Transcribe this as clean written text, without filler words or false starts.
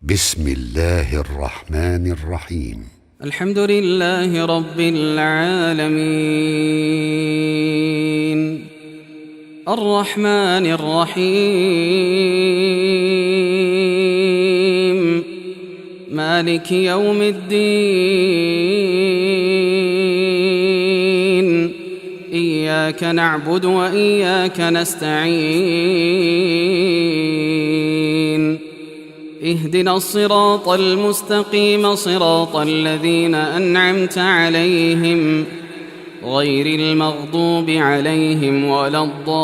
بسم الله الرحمن الرحيم. الحمد لله رب العالمين الرحمن الرحيم مالك يوم الدين إياك نعبد وإياك نستعين اهدنا الصراط المستقيم صراط الذين أنعمت عليهم غير المغضوب عليهم ولا الضالين.